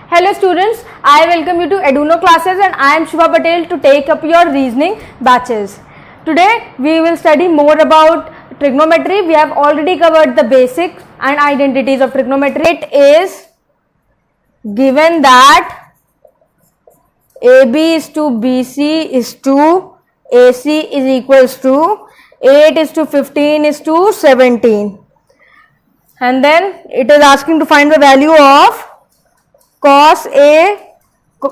Hello students, I welcome you to Eduno classes and I am Shubha Patel to take up your reasoning batches. Today we will study more about trigonometry. We have already covered the basics and identities of trigonometry. It is given that AB is to BC is to AC is equals to 8 is to 15 is to 17. And then it is asking to find the value of cos A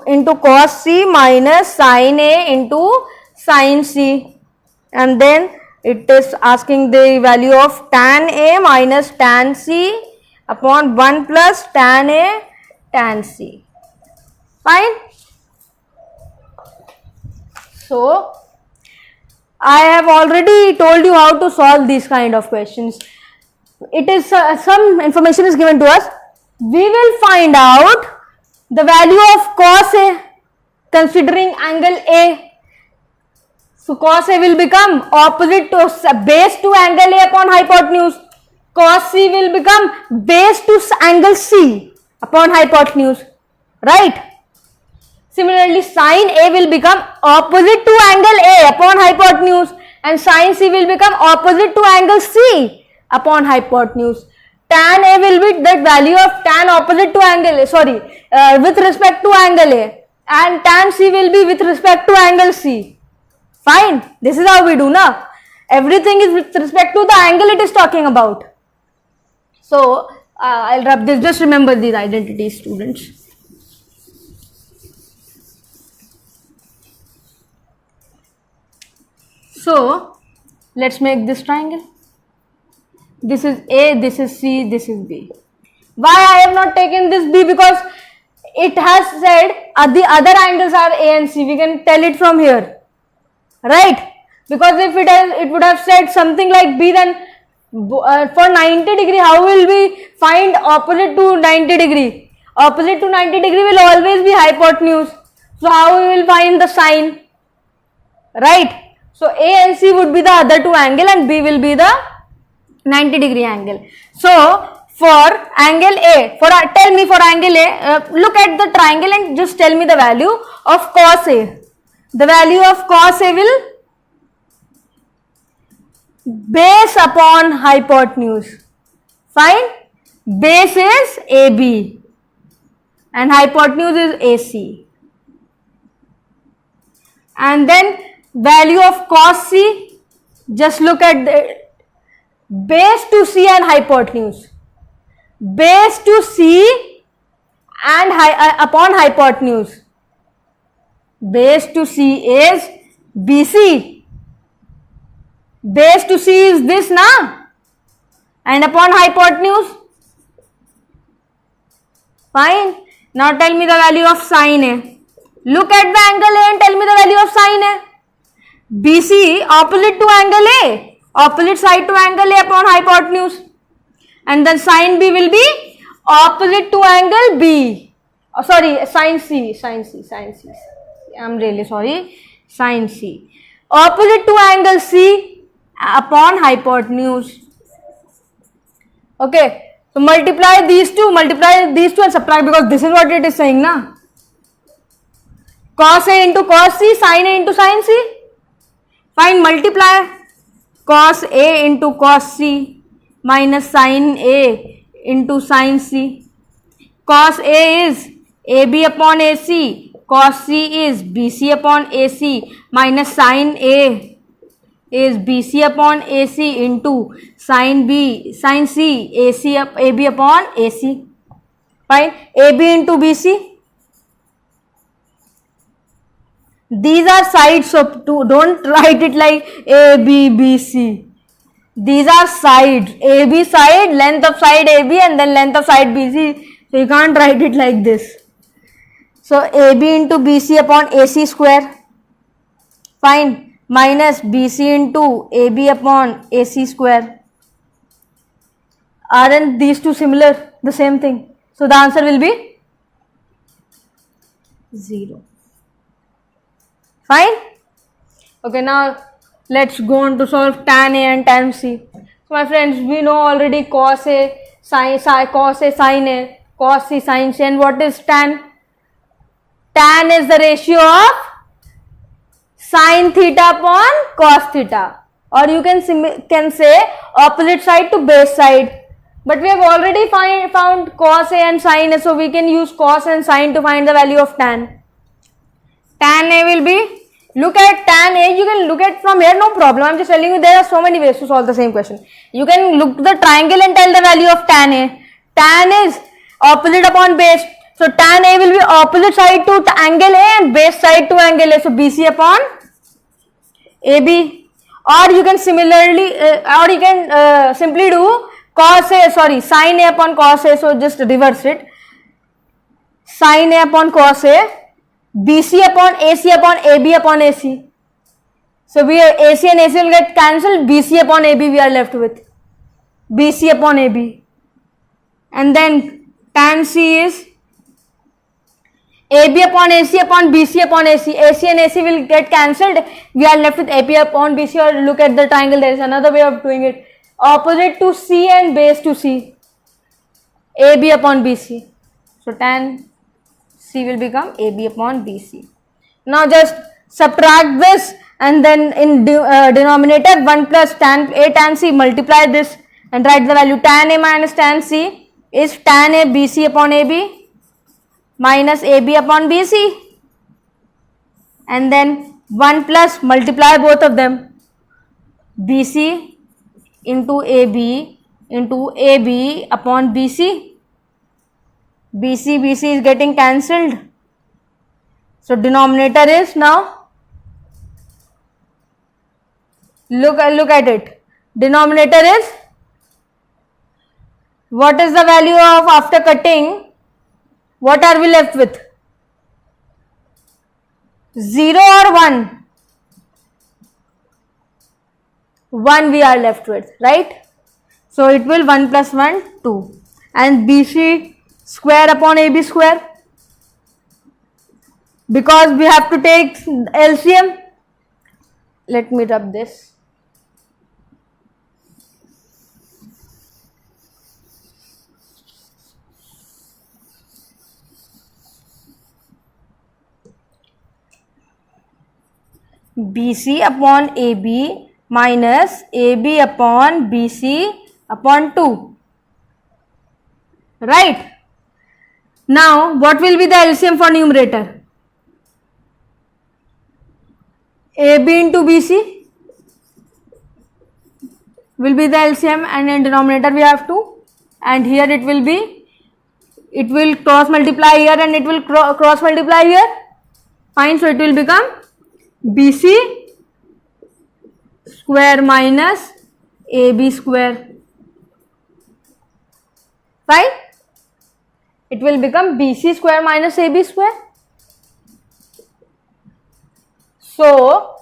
into cos C minus sin A into sin C, and then it is asking the value of tan A minus tan C upon 1 plus tan A tan C. Fine. So I have already told you how to solve these kind of questions. It is some information is given to us. We will find out the value of cos A considering angle A. So cos A will become opposite to base to angle A upon hypotenuse. Cos C will become base to angle C upon hypotenuse. Right? Similarly, sin A will become opposite to angle A upon hypotenuse and sin C will become opposite to angle C upon hypotenuse. Tan A will be the value of tan opposite to angle A, with respect to angle A, and tan C will be with respect to angle C. Fine, this is how we do now. Everything is with respect to the angle it is talking about. So, I'll rub this, just remember these identities, students. So, let's make this triangle. This is A, this is C, this is B. Why I have not taken this B? Because it has said the other angles are A and C. We can tell it from here, right? Because if it would have said something like B, then for 90 degree, how will we find opposite to 90 degree? Opposite to 90 degree will always be hypotenuse. So how we will find the sine, right? So A and C would be the other two angle and B will be the 90 degree angle. So for angle A, tell me for angle A, look at the triangle and just tell me the value of cos A. The value of cos A will base upon hypotenuse. Fine. Base is AB and hypotenuse is AC. And then value of cos C, just look at the base to C and hypotenuse. Base to C and upon hypotenuse. Base to C is BC. Base to C is this now, and upon hypotenuse. Fine. Now tell me the value of sin A. Look at the angle A and tell me the value of sin A. BC opposite to angle A. Opposite side to angle A upon hypotenuse, and then sin B will be opposite to angle B. Sin C. I'm really sorry. Sin C. Opposite to angle C upon hypotenuse. Okay. So multiply these two and subtract, because this is what it is saying na. Cos A into cos C, sin A into sin C. Fine, multiply. Cos A into cos C minus sin A into sin C. Cos A is AB upon AC, cos C is BC upon AC minus sin A is BC upon AC into sin C AB upon AC. Fine, AB into BC. These are sides, so don't write it like A, B, B, C. These are sides. AB side, length of side AB and then length of side BC. So you can't write it like this. So AB into BC upon AC square. Fine. Minus BC into AB upon AC square. Aren't these two similar? The same thing. So the answer will be 0. Fine. Okay, now let's go on to solve tan A and tan C. So my friends, we know already cos A, sin A. cos C sin C. And what is tan? Tan is the ratio of sin theta upon cos theta, or you can say opposite side to base side. But we have already found cos A and sin A, so we can use cos and sin to find the value of tan. Tan A will be, look at tan A, you can look at from here, no problem. I am just telling you there are so many ways to solve the same question. You can look the triangle and tell the value of tan A. Tan is opposite upon base. So tan A will be opposite side to angle A and base side to angle A. So BC upon AB. Or you can similarly, simply do sin A upon cos A. So just reverse it. Sin A upon cos A. BC upon AC upon AB upon AC. So we AC and AC will get cancelled. BC upon AB we are left with. BC upon AB. And then tan C is AB upon AC upon BC upon AC. AC and AC will get cancelled. We are left with AB upon BC, or look at the triangle. There is another way of doing it. Opposite to C and base to C. AB upon BC. So tan C will become AB upon BC. Now just subtract this, and then in denominator 1 plus tan A tan C, multiply this and write the value. Tan A minus tan C is tan A BC upon AB minus AB upon BC, and then 1 plus, multiply both of them, BC into AB upon BC. BC is getting cancelled. So denominator is now, look at it. Denominator is, what is the value of after cutting? What are we left with? 0 or 1? 1 we are left with, right? So it will 1 plus 1, 2. And BC square upon AB square, because we have to take LCM. Let me rub this. BC upon AB minus AB upon BC upon 2. Right? Now, what will be the LCM for numerator? AB into BC will be the LCM, and in denominator we have 2, and here it will cross multiply here and it will cross multiply here. Fine, so it will become BC square minus AB square. Fine. It will become BC square minus AB square. So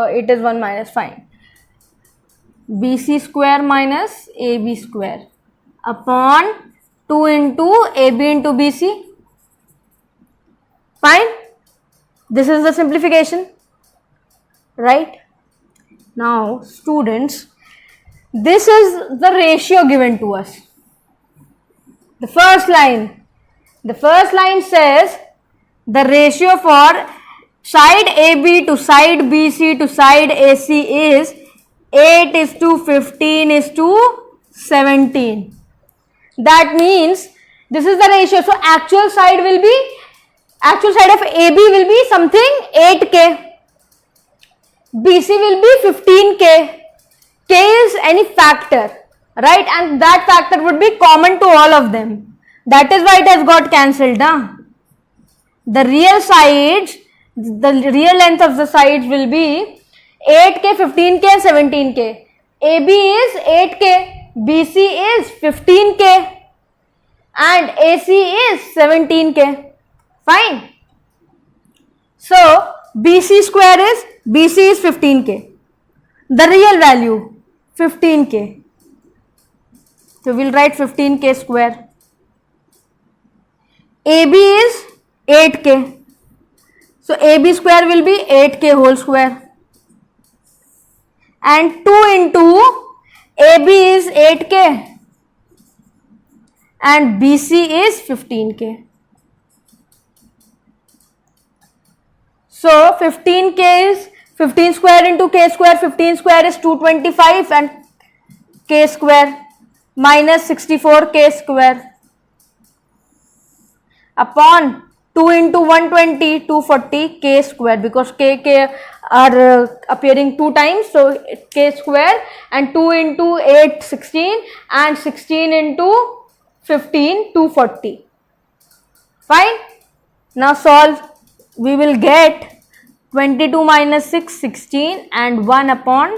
it is 1 minus, fine. BC square minus AB square upon 2 into AB into BC. Fine. This is the simplification. Right. Now students, this is the ratio given to us. The first line says the ratio for side AB to side BC to side AC is 8:15:17. That means this is the ratio. So actual side of AB will be something 8K. BC will be 15K. K is any factor, right? And that factor would be common to all of them. That is why it has got cancelled. The real sides, the real length of the sides will be 8K, 15K and 17K. AB is 8K, BC is 15K and AC is 17K. Fine. So BC is 15K. The real value 15K. So we will write 15K square. AB is 8K. So AB square will be 8K whole square. And 2 into AB is 8K and BC is 15k. So 15k is 15 square into k square. 15 square is 225 and k square minus 64k square upon 2 into 120, 240 k square, because k are appearing 2 times, so k square, and 2 into 8, 16, and 16 into 15, 240. Fine. Now solve. We will get 22 minus 6, 16, and 1 upon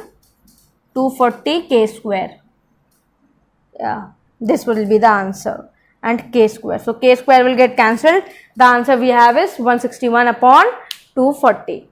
240 k square. Yeah, this will be the answer, and k square. So k square will get cancelled. The answer we have is 161 upon 240.